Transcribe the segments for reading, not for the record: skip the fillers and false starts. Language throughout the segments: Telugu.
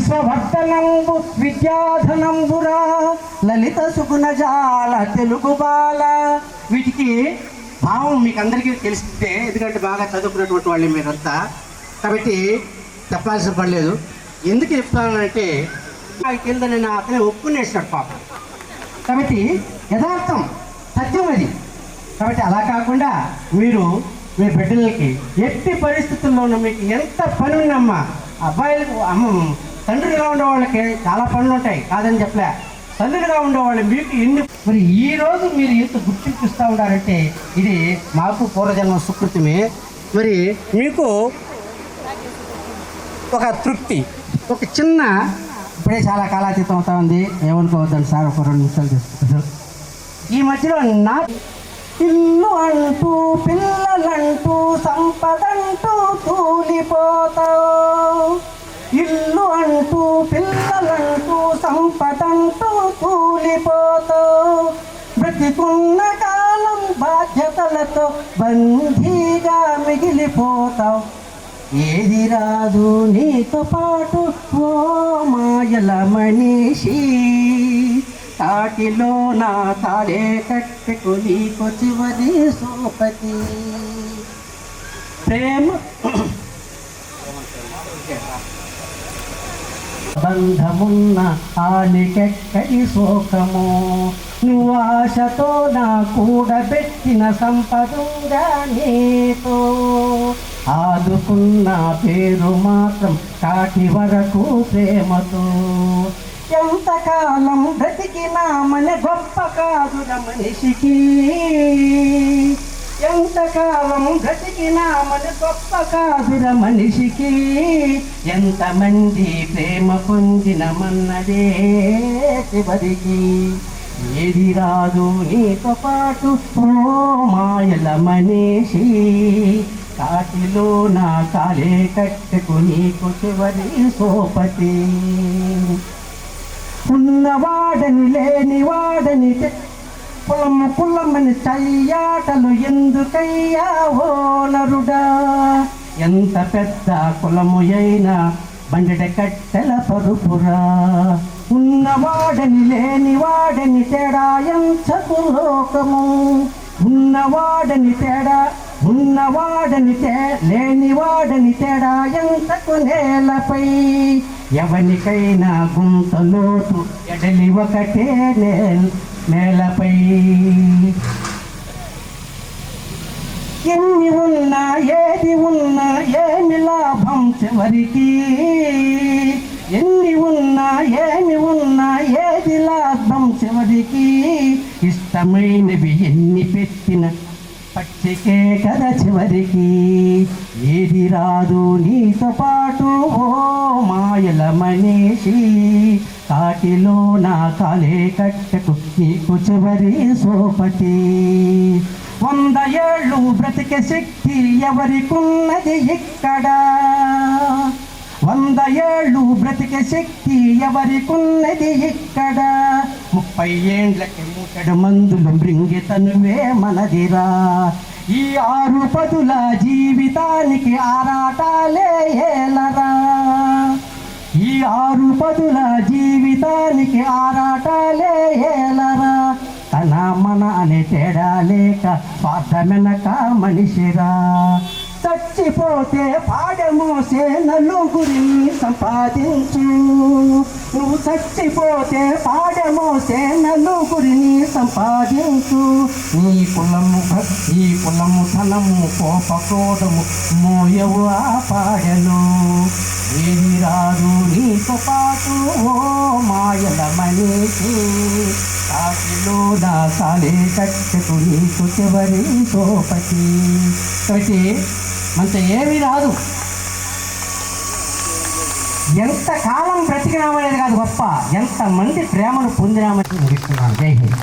విశ్వవర్ధనంబు విద్యాధనంబురా లలిత సుగుణజాల తెలుగు బాల. వీటికి భావం మీకు అందరికీ తెలిస్తే, ఎందుకంటే బాగా చదువుకున్నటువంటి వాళ్ళు మీరంతా, కాబట్టి చెప్పాల్సిన పడలేదు. ఎందుకు చెప్తానంటే కింద నేను అతనే ఒప్పుకునేసాడు పాప. కాబట్టి యథార్థం సత్యం అది. కాబట్టి అలా కాకుండా మీరు మీ బిడ్డలకి ఎట్టి పరిస్థితుల్లోనూ మీకు ఎంత పని ఉన్నమ్మా, అబ్బాయిలకు తండ్రిగా ఉండే వాళ్ళకి చాలా పనులు ఉంటాయి, కాదని చెప్పలే. తండ్రిగా ఉండేవాళ్ళు మీకు ఎన్ని, మరి ఈరోజు మీరు ఎంత గుర్తింపిస్తూ ఉన్నారంటే ఇది మాకు పూర్వజన్మ సుకృతమే. మరి మీకు ఒక తృప్తి, ఒక చిన్న, ఇప్పుడే చాలా కాలాతీతం అవుతా ఉంది, ఏమనుకోవద్దండి సార్, ఒక 2 నిమిషాలు తీసుకుంటారు. ఈ మధ్యలో నా ఇల్లు అంటూ పిల్లలంటూ సంపదంటూ తూలిపోతావు, ఇల్లు అంటూ పిల్లలంటూ సంపదంటూ తూలిపోతావు, బ్రతికున్న కాలం బాధ్యతలతో బందీగా మిగిలిపోతావు. ఏది రాదు నీతో పాటు ఓ మాయల మనిషి, తాటిలో నా తాళే కట్టెకు నీకు చివరి సోపతి. ప్రేమ బంధమున్న ఆలికెక్కడి శోకము, నువ్వు ఆశతో నా కూడబెట్టిన సంపదుగా నీతో ఆదుకున్న పేరు మాత్రం కాటి వరకు ప్రేమతో. ఎంతకాలం బ్రతికినా మన గొప్ప కాదుర మనిషికి, ఎంతకాలం బ్రతికినా మన గొప్ప కాదుర మనిషికి, ఎంతమంది ప్రేమ పొందిన మన్నదే చివరికి. ఏది రాదు నీతో పాటు ఓ మాయల మనిషి, కాటిలో నా కాలే కట్టెకు నీకు చివరి సోపతి. ఉన్నవాడని లేనివాడని కులమని చయ్యాటలు ఎందుకయ్యా ఓ నరుడా, ఎంత పెద్ద కులము అయినా బండెడ కట్టెల పరుపురా. ఉన్నవాడని లేనివాడని తేడా ఎంతకు లోకము, ఉన్నవాడని తేడా లేనివాడని తేడా ఎంతకు నేలపై. ఎవనికైనా గుంతలోటు ఎడలి ఒకటే నేలపై. ఎన్ని ఉన్నా ఏది ఉన్నా ఏమి లాభం చివరికి, ఎన్ని ఉన్నా ఏమి ఉన్నా ఏది లాభం చివరికి. ఇష్టమైనవి ఎన్ని పెట్టిన పచ్చికే కదా చివరికి. ఏది రాదు నీతో పాటు ఓ మాయల మనిషి, కాటిలో నా కాలే కట్టకు నీకు చివరి సోపతి. 100 ఏళ్ళు బ్రతికే శక్తి ఎవరికున్నది ఇక్కడ, 100 ఏళ్ళు బ్రతికే శక్తి ఎవరికున్నది ఇక్కడ. 30 ఏండ్లకి మూటడు మందులు మృంగితనువే మనదిరా. ఈ 6 పదుల జీవితానికి ఆరాటాలే ఏలరా, ఈ 6 పదుల జీవితానికి ఆరాటాలే ఏలరా. తన మన అనే తేడా లేక స్వార్థమెనక మనిషిరా. చచ్చిపోతే పాడమోసే నలుగురిని సంపాదించు, నువ్వు చచ్చిపోతే పాడమోసే నలుగురిని సంపాదించు. ఈ కులము ధనము కోపకోడము మోయవు ఆ పాడను. ఏది రాదు నీతో పాటు ఓ మాయల మనిషి, కాటిలో నా కాలే కట్టెకు నీకు చివరి సోపతి. కాబట్టి మనతో ఏమీ రాదు, ఎంతకాలం బ్రతికినామనేది కాదు గొప్ప, ఎంతమంది ప్రేమను పొందినామని చెప్తున్నాను. జై హింద్.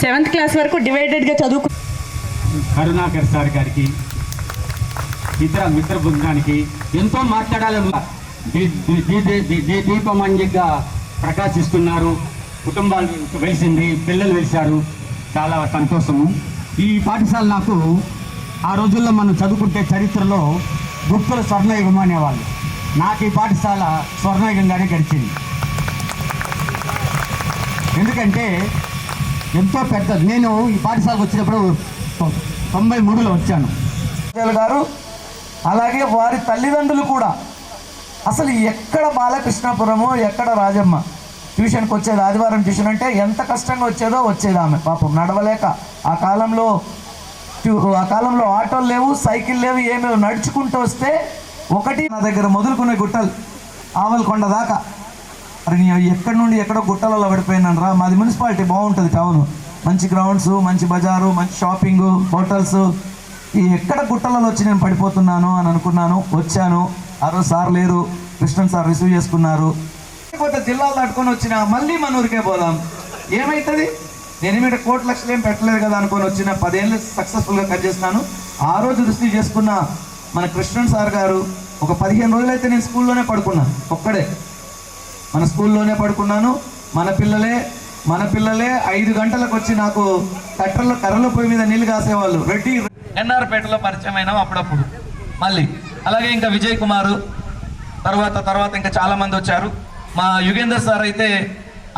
7th క్లాస్ వరకు డివైడెడ్గా చదువుకు కరుణాకర్ సార్ గారికి, ఇతర మిత్ర బృందానికి ఎంతో మాట్లాడాలని దీపమంజిగా ప్రకాశిస్తున్నారు. కుటుంబాలు వెలిసింది, పిల్లలు వెలిశారు, చాలా సంతోషము. ఈ పాఠశాల నాకు ఆ రోజుల్లో మనం చదువుకుంటే చరిత్రలో గుప్తుల స్వర్ణయుగం అనేవాళ్ళు. నాకు ఈ పాఠశాల స్వర్ణయుగంగానే గడిచింది. ఎందుకంటే ఎంతో పెద్ద, నేను ఈ పాఠశాలకు వచ్చినప్పుడు 93లో వచ్చాను. గారు అలాగే వారి తల్లిదండ్రులు కూడా అసలు ఎక్కడ బాలకృష్ణాపురమో ఎక్కడ రాజమ్మ ట్యూషన్కి వచ్చేది, ఆదివారం ట్యూషన్ అంటే ఎంత కష్టంగా వచ్చేదో ఆమె పాపం నడవలేక. ఆ కాలంలో ఆటోలు లేవు, సైకిల్ లేవు, ఏమేమి నడుచుకుంటూ వస్తే ఒకటి నా దగ్గర మొదలుకునే గుట్టలు ఆవలకొండ దాకా. అరే నేను ఎక్కడి నుండి ఎక్కడో గుట్టలలో పడిపోయినాను రా. మాది మున్సిపాలిటీ బాగుంటుంది టౌన్, మంచి గ్రౌండ్స్, మంచి బజారు, మంచి షాపింగు, హోటల్స్. ఈ ఎక్కడ గుట్టలలో వచ్చి నేను పడిపోతున్నాను అని అనుకున్నాను. వచ్చాను, ఆ రోజు సార్ లేరు, కృష్ణన్ సార్ రిసీవ్ చేసుకున్నారు. లేకపోతే జిల్లాలు దాటుకొని వచ్చిన మళ్ళీ మన ఊరికే పోదాం, ఏమవుతుంది? నేను మీద కోట్ల లక్షలు ఏం పెట్టలేదు కదా అనుకొని వచ్చిన 10 ఏళ్ళు సక్సెస్ఫుల్గా కట్ చేసినాను. ఆ రోజు రిసీవ్ చేసుకున్న మన కృష్ణన్ సార్ గారు ఒక 15 రోజులైతే నేను స్కూల్లోనే పడుకున్నాను. ఒక్కడే మన స్కూల్లోనే పడుకున్నాను. మన పిల్లలే 5 గంటలకు వచ్చి నాకు కర్రల పొయ్యి మీద నీళ్ళు కాసేవాళ్ళు. రెడ్డి ఎన్ఆర్పేటలో పరిచయం అయినాం అప్పుడప్పుడు. మళ్ళీ అలాగే ఇంకా విజయ్ కుమారు తర్వాత ఇంకా చాలా మంది వచ్చారు. మా యుగేందర్ సార్ అయితే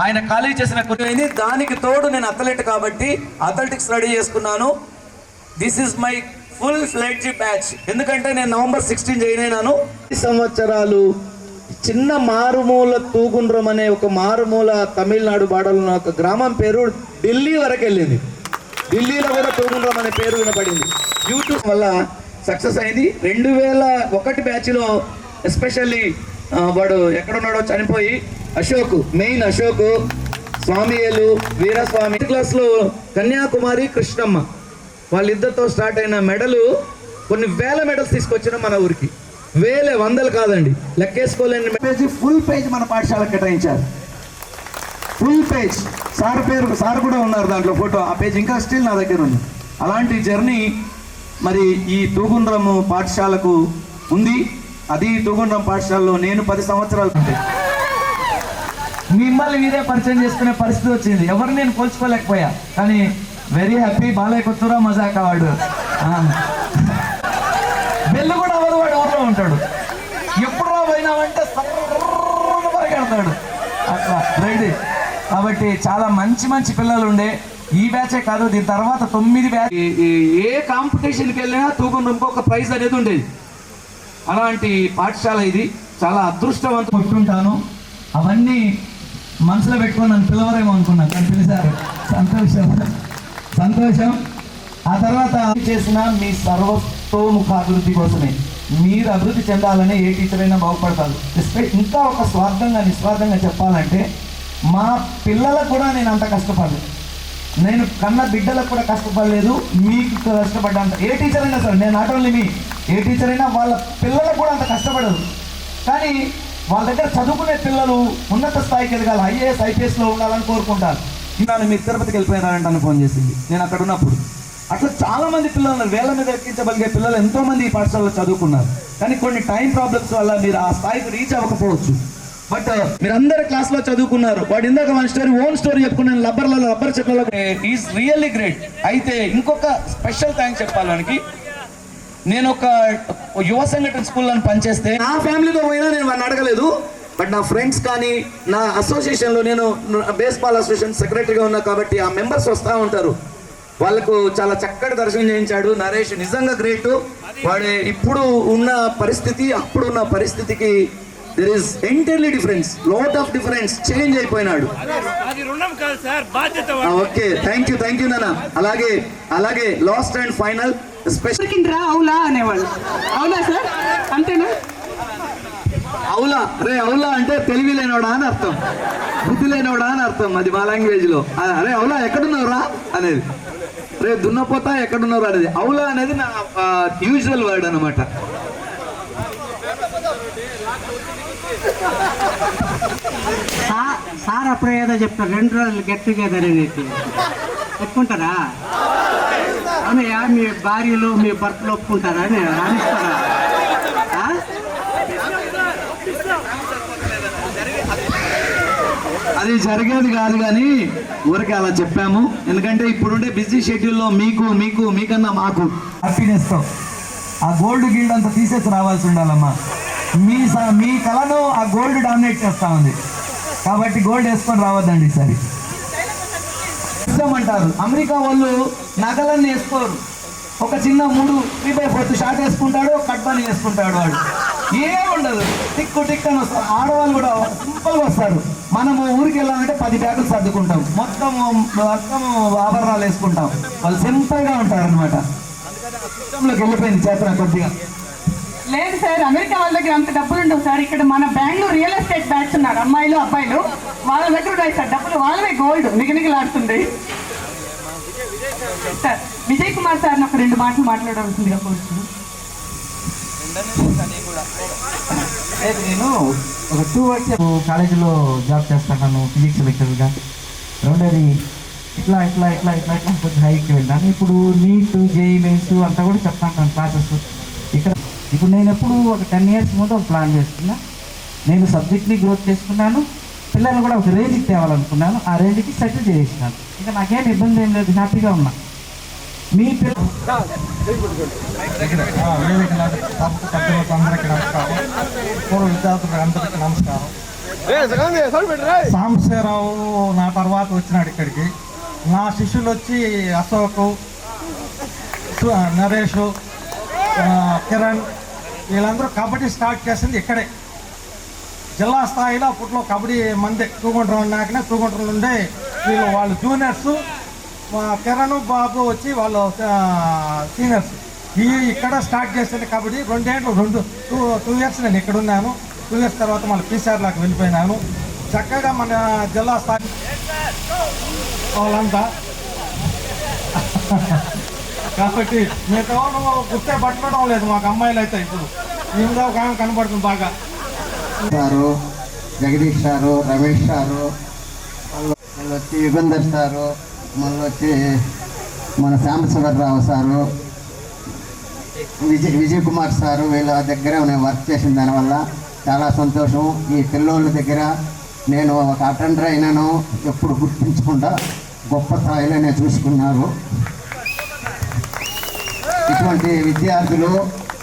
ఆయన ఖాళీ చేసిన కుర్చీ, దానికి తోడు నేను అథ్లెట్ కాబట్టి అథ్లెటిక్స్ రెడీ చేసుకున్నాను. This is my full fledged batch. ఎందుకంటే నేను November 16 జాయిన్ అయినాను. 10 సంవత్సరాలు చిన్న మారుమూల తూగుండ్రం అనే ఒక మారుమూల తమిళనాడు బాడలో ఒక గ్రామం పేరు ఢిల్లీ వరకు వెళ్ళింది. ఢిల్లీలో కూడా తూగుండ్రం అనే పేరు వినపడింది. యూట్యూబ్ వల్ల సక్సెస్ అయింది. 2001 బ్యాచ్లో ఎస్పెషల్లీ వాడు ఎక్కడున్నాడో చనిపోయి అశోక్ స్వామియేలు వీరస్వామి క్లాస్లో కన్యాకుమారి కృష్ణమ్మ వాళ్ళిద్దరితో స్టార్ట్ అయిన మెడలు కొన్ని వేల మెడల్స్ తీసుకొచ్చిన మన ఊరికి. వందలు కాదండి, లెక్కేసుకోలేని పేజీ. ఫుల్ పేజ్ మన పాఠశాలకు కేటాయించారు. ఫుల్ పేజ్ సార్ కూడా ఉన్నారు దాంట్లో ఫోటో. ఆ పేజ్ ఇంకా స్టిల్ నా దగ్గర ఉంది. అలాంటి జర్నీ మరి ఈ తూగుండ్రము పాఠశాలకు ఉంది. అది తూగుండ్రం పాఠశాలలో నేను 10 సంవత్సరాలు ఉంటే మిమ్మల్ని మీరే పరిచయం చేసుకునే పరిస్థితి వచ్చింది. ఎవరు నేను పోల్చుకోలేకపోయా, కానీ వెరీ హ్యాపీ. బాలయ్య కొత్తూరా మజాక వాడు బెల్లు కూడా అవదు, వాడు ఊర్లో ఉంటాడు. ఎప్పుడు రా పోయినామంటే పరిగెడతాడు అట్లా రెడీ. కాబట్టి చాలా మంచి పిల్లలు ఉండే. ఈ బ్యాచే కాదు, దీని తర్వాత 9 బ్యాచ్. ఏ కాంపిటీషన్కి వెళ్ళినా తూగుండ్రంకి ఒక ప్రైజ్ అనేది ఉండేది. అలాంటి పాఠశాల ఇది. చాలా అదృష్టవంతం ఉంటుంటాను. అవన్నీ మనసులో పెట్టుకొని నన్ను పిలవరేమో అనుకున్నాను, కానీ పిలిచారు. సంతోషం. ఆ తర్వాత చేసిన మీ సర్వతోముఖ అభివృద్ధి కోసమే, మీరు అభివృద్ధి చెందాలని ఏ టీచర్ అయినా బాగుపడతారు. ఇంకా ఒక నిస్వార్థంగా చెప్పాలంటే మా పిల్లలకు కూడా నేను అంత కష్టపడలేదు. నేను కన్న బిడ్డలకు కూడా కష్టపడలేదు, మీకు కష్టపడ్డాను. ఏ టీచర్ అయినా సరే, నేను నాట్ ఓన్లీ ఏ టీచర్ అయినా వాళ్ళ పిల్లలకు కూడా అంత కష్టపడదు. కానీ వాళ్ళ దగ్గర చదువుకునే పిల్లలు ఉన్నత స్థాయికి ఎదగాలి, IAS IPSలో ఉండాలని కోరుకుంటారు. నన్ను మీరు తిరుపతికి వెళ్ళిపోయినారంటే ఫోన్ చేసింది నేను అక్కడ ఉన్నప్పుడు. అట్లా చాలామంది పిల్లలు వేల మీద ఎక్కించగలిగే పిల్లలు ఎంతోమంది ఈ పాఠశాలలో చదువుకున్నారు. కానీ కొన్ని టైం ప్రాబ్లమ్స్ వల్ల మీరు ఆ స్థాయికి రీచ్ అవ్వకపోవచ్చు. బట్ మీరందరూ క్లాస్లో చదువుకున్నారు. వాడు ఇందాక మన ఓన్ స్టోరీ చెప్పుకున్నాను, రబ్బర్ చెట్లలో. Is really great. అయితే ఇంకొక స్పెషల్ థ్యాంక్స్ చెప్పాలి వానికి. నేను ఒక యువ సంఘటన స్కూల్లో పనిచేస్తే నా ఫ్యామిలీతో పోయినా నేను వాడిని అడగలేదు. బట్ నా ఫ్రెండ్స్ కానీ నా అసోసియేషన్లో, నేను బేస్బాల్ అసోసియేషన్ సెక్రటరీగా ఉన్నా కాబట్టి ఆ మెంబర్స్ వస్తూ ఉంటారు. వాళ్ళకు చాలా చక్కటి దర్శనం చేయించాడు నరేష్. నిజంగా గ్రేట్. వాడు ఇప్పుడు ఉన్న పరిస్థితి అప్పుడున్న పరిస్థితికి there is entirely difference, lot of difference, change అయిపోయినాడు. ఓకే, థ్యాంక్ యూ నాన్న. అలాగే లాస్ట్ అండ్ ఫైనల్ స్పెషల్ అవులా అనేవాళ్ళు. అవునా సార్? అంతేనా? అవులా అంటే తెలివి లేనోడా అని అర్థం, బుద్ధి లేనోడా అని అర్థం. అది మా లాంగ్వేజ్ లో. అరే అవులా ఎక్కడున్నావురా అనేది, రే దున్నపోతా ఎక్కడున్నావు అనేది. అవులా అనేది నా యూజువల్ వర్డ్ అనమాట. సార్ అప్పుడు ఏదో చెప్తారు, 2 రోజులు గెట్ టుగెదర్ అనేది ఒప్పుకుంటారా? అవునయ్యా, మీ భార్యలు మీ భర్తలు ఒప్పుకుంటారా? రాణిస్తారా? అది జరిగేది కాదు, కానీ ఊరికే అలా చెప్పాము. ఎందుకంటే ఇప్పుడుండే బిజీ షెడ్యూల్లో మీకన్నా మాకు హ్యాపీనెస్తో ఆ గోల్డ్ గిల్డ్ అంతా తీసేసి రావాల్సి ఉండాలమ్మా. మీ కళను ఆ గోల్డ్ డామినేట్ చేస్తూ ఉంది కాబట్టి గోల్డ్ వేసుకొని రావద్దండి ఈసారి. అంటారు అమెరికా వాళ్ళు నగలన్నీ వేసుకోరు. ఒక చిన్న 3/4 షార్ట్ వేసుకుంటాడు, కట్ బని వేసుకుంటాడు. వాడు ఏముండదు, టిక్కు టిక్ అని వస్తారు. ఆడవాళ్ళు కూడా సింపుల్గా వస్తారు. మనము ఊరికి వెళ్ళాలంటే 10 బ్యాగులు సర్దుకుంటాం, మొత్తం ఆభరణాలు వేసుకుంటాం. వాళ్ళు సింపుల్గా ఉంటారు అనమాట. సిస్టంలోకి వెళ్ళిపోయింది చేతన కొద్దిగా. లేదు సార్, అమెరికా వాళ్ళ దగ్గర అంత డబ్బులు ఉండవు సార్. ఇక్కడ మన బెంగళూరు రియల్ ఎస్టేట్ బ్యాచ్ ఉన్నారు, అమ్మాయిలు అబ్బాయిలు, వాళ్ళ దగ్గర ఉన్నాయి సార్ డబ్బులు. వాళ్ళవే గోల్డ్ నిగనిగలాడుతుంది సార్. విజయ్ కుమార్ సార్ ఒక 2 మాటలు మాట్లాడాల్సిందిగా కోరుతున్నాను. నేను ఒక 2 ఇయర్స్ కాలేజీలో జాబ్ చేస్తాను ఫిజిక్స్ లెక్చరర్గా. రెండోది ఇట్లా ఇట్లా ఇట్లా ఇట్లా ఇట్లా కొంచెం హైకి వెళ్ళాను. ఇప్పుడు నీట్ జేఈ మెయిన్స్ అంతా కూడా చెప్తాను క్లాసెస్ ఇక్కడ. ఇప్పుడు నేను ఎప్పుడు ఒక 10 ఇయర్స్ ముందు ఒక ప్లాన్ చేసుకున్నా. నేను సబ్జెక్ట్ని గ్రోత్ చేసుకున్నాను, పిల్లల్ని కూడా ఒక రేంజ్కి తేవాలనుకున్నాను. ఆ రేంజ్కి సెటిల్ చేసినాను. ఇంకా నాకేం ఇబ్బంది ఏం లేదు, హ్యాపీగా ఉన్నా. మీ అందరికీ నమస్కారం. పూర్వ విద్యార్థులకు అందరికీ నమస్కారం. సాంబశివరావు నా తర్వాత వచ్చినాడు ఇక్కడికి. నా శిష్యులు వచ్చి అశోక్, నరేష్, కిరణ్, వీళ్ళందరూ కబడ్డీ స్టార్ట్ చేసింది ఇక్కడే. జిల్లా స్థాయిలో అప్పట్లో కబడ్డీ మంది తూగుంటూరు నాకనే తూగుంటూరు నుండే వాళ్ళు జూనియర్స్, కిరణ్ బాబు వచ్చి వాళ్ళు సీనియర్స్. ఇక్కడ స్టార్ట్ చేసింది కబడ్డీ. 2 ఇయర్స్ నేను ఇక్కడ ఉన్నాను. 2 ఇయర్స్ తర్వాత మళ్ళీ పీసీఆర్లోకి వెళ్ళిపోయినాను. చక్కగా మన జిల్లా స్థాయి వాళ్ళంతా కాబట్టి మీకు గుర్తే పట్టడం లేదు. మాకు అమ్మాయిలు అయితే ఇప్పుడు ఈ మీద ఒక ఆమె కనబడుతుంది బాగా. Sir, Jagadish sir, Ramesh sir, మళ్ళీ వచ్చి యుగంధర్ సారు, మళ్ళీ వచ్చి మన సాంబశివరావు సారు, విజయ్ కుమార్ సారు, వీళ్ళ దగ్గర నేను వర్క్ చేసిన దానివల్ల చాలా సంతోషం. ఈ పిల్లోళ్ళ దగ్గర నేను ఒక అటెండర్ అయినాను, ఎప్పుడు గుర్తించకుండా గొప్ప స్థాయిలో నేను చూసుకున్నారు. ఇటువంటి విద్యార్థులు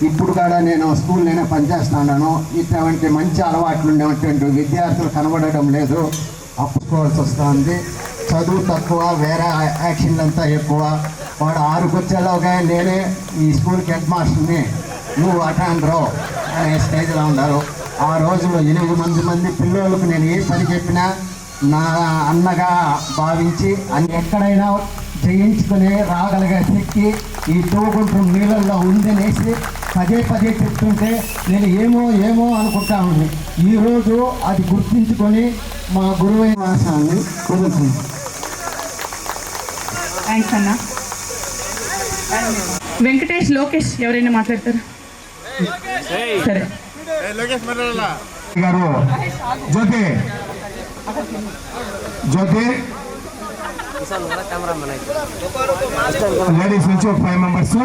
ఇప్పుడు కూడా నేను స్కూల్లోనే పనిచేస్తున్నాను. ఇటువంటి మంచి అలవాట్లు ఉండేటువంటి విద్యార్థులు కనబడడం లేదు, అప్పుకోవాల్సి వస్తుంది. చదువు తక్కువ, వేరే యాక్షన్లు అంతా ఎక్కువ. వాడు 6కి వచ్చేలాగా నేనే ఈ స్కూల్కి హెడ్ మాస్టర్ని, నువ్వు అటెండరు అనే స్టేజ్లో ఉన్నారు. ఆ రోజులో 8 మంది పిల్లలకు నేను ఏ పని చెప్పినా నా అన్నగా భావించి అన్ని ఎక్కడైనా జయించుకుని రాగలిగే శక్తి ఈ తోగుంటూ నీళ్ళల్లో ఉందనేసి పదే చెప్తుంటే నేను ఏమో అనుకుంటా ఉంది. ఈరోజు అది గుర్తించుకొని మా గురువైన వాసాన్ని కుదురుతుంది. థ్యాంక్స్ అన్న. వెంకటేష్, లోకేష్ ఎవరైనా మాట్లాడతారు? సరే గారు, జ్యోతి లేడీస్ నుంచి ఒక 5 మెంబర్స్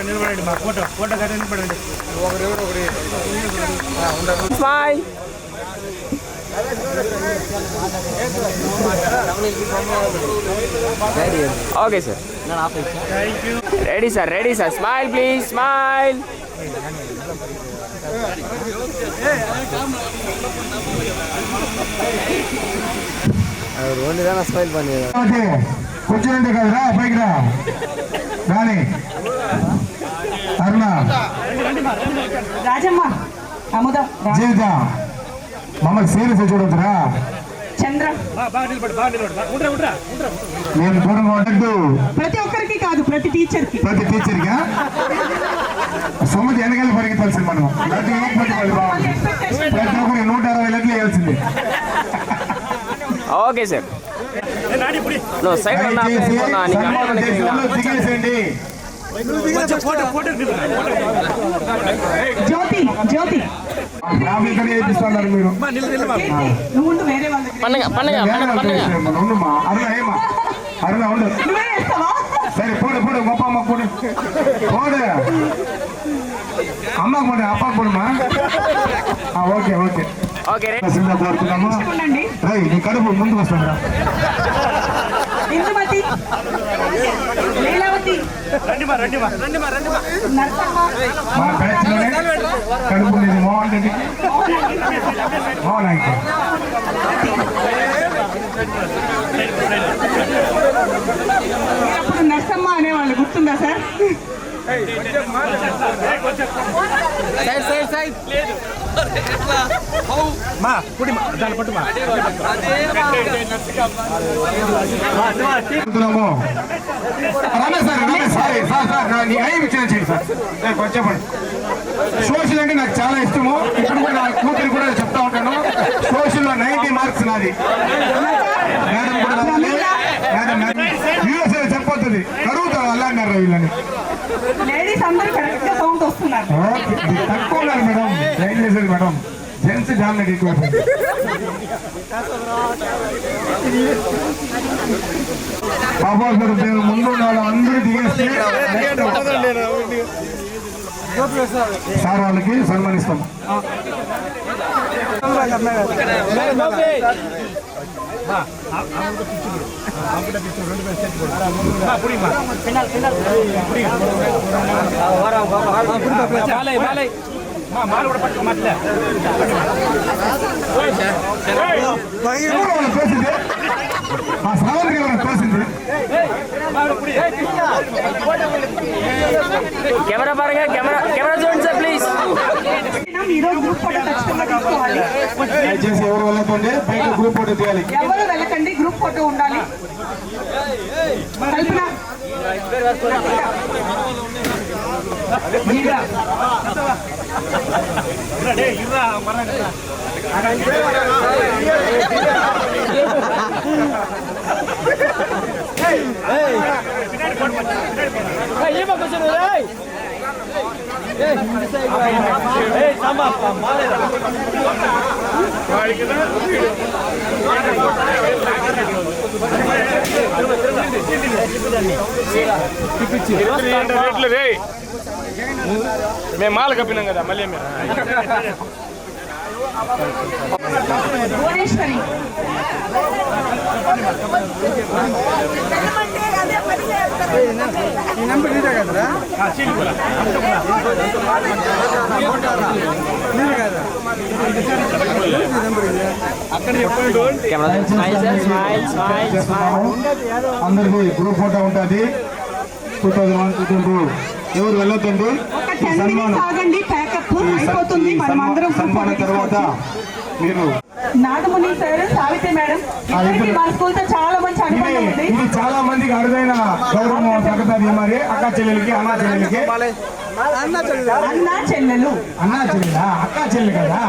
నిలబడండి, మా ఫోటో కదా నిలబడండి. Okay sir, ready sir, smile please, smile. Smile పని కూర్చోండి కదరా, పైకి రా రాని అరుణ, రాజమ్మ, అముద, జీవిత, మమ్మల్ని సీరియస్ చూడొద్దురా. చంద్ర, నేను దూరంగా ఉండద్దు. ప్రతి ఒక్కరికి కాదు, ప్రతి టీచర్కి. సొమ్మిది వెనకాల పరిగెత్తాల్సింది మనం. ప్రతి ఒక్కరికి 160 లెట్లు వేయాల్సింది. Okay sir. దిగేసేయండి. జ్యోతి ఫ్యామిలీతో చేపిస్తున్నారు మీరు. నువ్వు ఉండు, వేరే వాళ్ళ దగ్గర ఉండమ్మా అరుణ ఏమా అరుణ ఉండు. నువ్వే చేస్తావా? సరే పోడు పోడు గొప్ప అమ్మ పోడు పోడు అమ్మ పోడు అప్ప పోడుమా. ఓకే ఓకే ఓకే కోరుతున్నాము. ఉండండి. నీ కడుపు ముందుకు వస్తుందా? ఇందుమతి, లీలావతి, నరసమ్మ, మన బ్యాచ్లోనే కడుపు లేదు మోహన్ రెడ్డి మోహన్ అయితే అప్పుడు నరసమ్మ అనేవాళ్ళు గుర్తుందా సార్? రమేష్ సార్ చెప్పండి. సోషల్ అంటే నాకు చాలా ఇష్టము. ఇప్పుడు కూడా నా కూతురు కూడా చెప్తా ఉంటాను. సోషల్లో 90 మార్క్స్ నాది. మేడం కూడా యూఎస్ఏ చెప్పొద్దు కరుగుతారు అల్లాడినారు వీళ్ళని. లేడీస్ అందరూ కరెక్ట్ గా సౌండ్ వస్తున్నారు. తక్కువ ఉన్నారు మేడం. ఏం చేసేది మేడం, జెంట్స్ డామినేట్ ఎక్కువ. బాబా ముందు అందరూ దిగేస్తే సార్ వాళ్ళకి సన్మానిస్తాం. తోసింది ఆ శ్రావణ్ ఎవరైనా తోసింది. కెమెరా పరంగా కెమెరా చూడండి సార్ ప్లీజ్. ఈరోజు గ్రూప్ ఫోటో ఖచ్చితంగా తీసుకోవాలి. దయచేసి ఎవరు వెళ్ళకండి, బయట గ్రూప్ ఫోటో తీయాలి. ఎవరు వెళ్ళకండి, గ్రూప్ ఫోటో ఉండాలి. కల్పన, మీరా, మేము మాల కప్పినాం కదా మళ్ళీ భువనేశ్వరి, అందరికి గ్రూప్ ఫోటో ఉంటుంది. 2001, 2002 ఎవరు వెళ్ళొద్దండి. ఒక 10 minutes ఆగండి, ప్యాకప్ అయిపోతుంది. మనం అందరం సన్మానం తర్వాత మీరు నాగముని సార్, సావిత్రి మేడం, ఇద్దరికి మా స్కూల్ తో చాలా మంచి అనుబంధం ఉంది. ఇది చాలా మందికి అరుదైన గౌరవం తగ్గుతుంది. మరి అక్క చెల్లెలకి అన్నా చెల్లెలకి అన్నా చెల్లెలు, అన్నా చెల్లెలా అక్క చెల్లెలు కదా.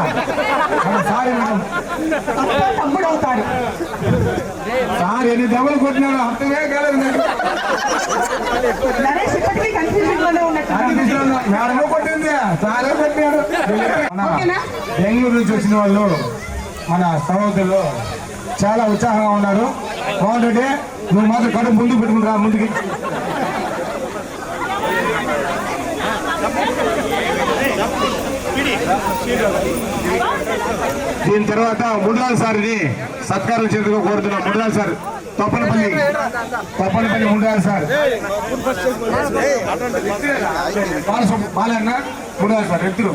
సారీ మేడం, అక్క తమ్ముడు అవుతాడు. సార్ ఎన్ని దెబ్బలు కొట్టినాడు అర్థమే కాలేదు. నరేష్ ఇప్పటికీ కన్ఫ్యూజన్ లోనే ఉన్నట్టు. మేడమో కొట్టింది, సారే కొట్టినాడు. ఓకేనా? బెంగళూరు నుంచి వచ్చిన వాళ్ళు మన సహోదరులు చాలా ఉత్సాహంగా ఉన్నారు. బాగుంటుంటే నువ్వు మాత్రం కడుపు ముందుకు పెట్టుకుంటా ముందుకి. దీని తర్వాత ముడ్రాల్ సార్ని సత్కారం చేతుగా కోరుతున్నాం. ముడ్రాల్ sir Tappanapalli ముడ్రాల్ sir Balanna ముడ్రాల్ sir ఎత్తులు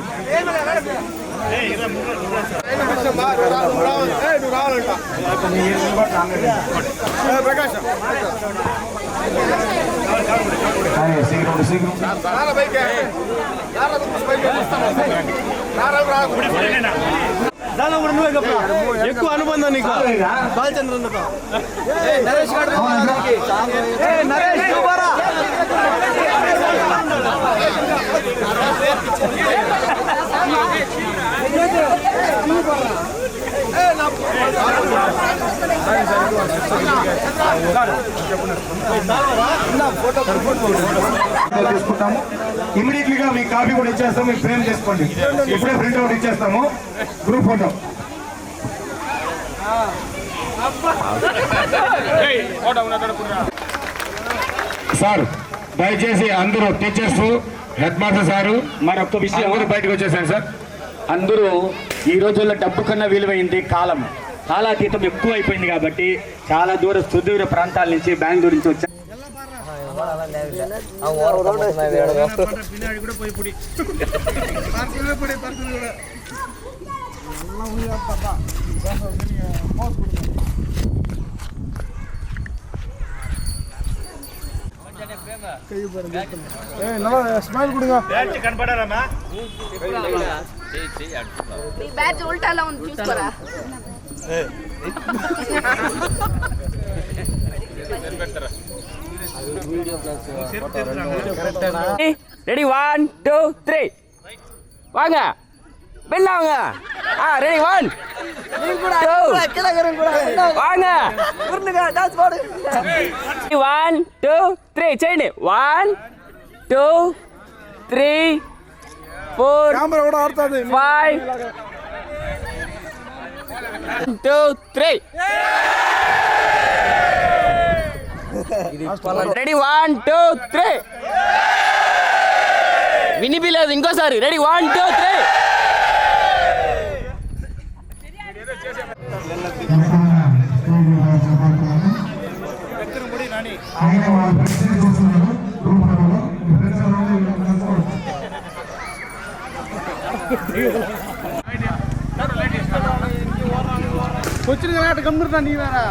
శీఘ్రం ఎక్కువ అనుబంధం నీకు బాలచంద్రన్నతో. నరేష్ తీసుకుంటాము. ఇమీడియట్లీగా మీ కాపీ కూడా ఇచ్చేస్తాము, మీకు ఫ్రేమ్ చేసుకోండి. ఇప్పుడే ప్రింట్ అవుట్ ఇచ్చేస్తాము. Group photo. సార్ దయచేసి అందరూ టీచర్స్, హెడ్ మాస్టర్ సారు మరొక విషయం, అందరూ బయటకు వచ్చేసారు సార్. అందరూ ఈ రోజుల్లో డబ్బు కన్నా విలువైంది కాలం. కాలాతీతం ఎక్కువ అయిపోయింది కాబట్టి చాలా సుదూర ప్రాంతాల నుంచి బెంగళూరు నుంచి వచ్చారు. స్మైల్ కూడా కనపడారమ్మా. మీ బ్యాచ్ ఉల్టాలో ఉంది చూసుకోరా. ரெடி 1 2 3 வாங்க வெளில வாங்க. ரெடி 1 வாங்க 1 2 3 చేయండి. 1 2 3 4 కెమెరా కూడా ఆడుతుంది. 5 2 3 రెడీ 1 2 3 వినిపిలేదు. ఇంకోసారి రెడీ 1 2 3 వచ్చిన గమ్ముతా నీవేనా.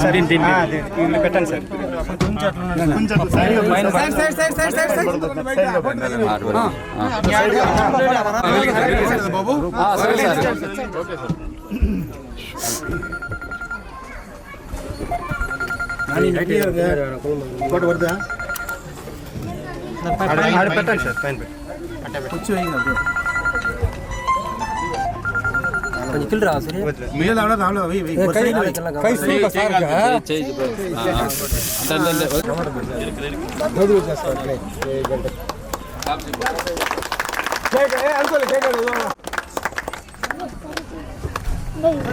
సరే పెట్టండి సార్. పెట్టండి సార్. పైన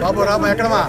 బాబు రామా ఎక్కడమా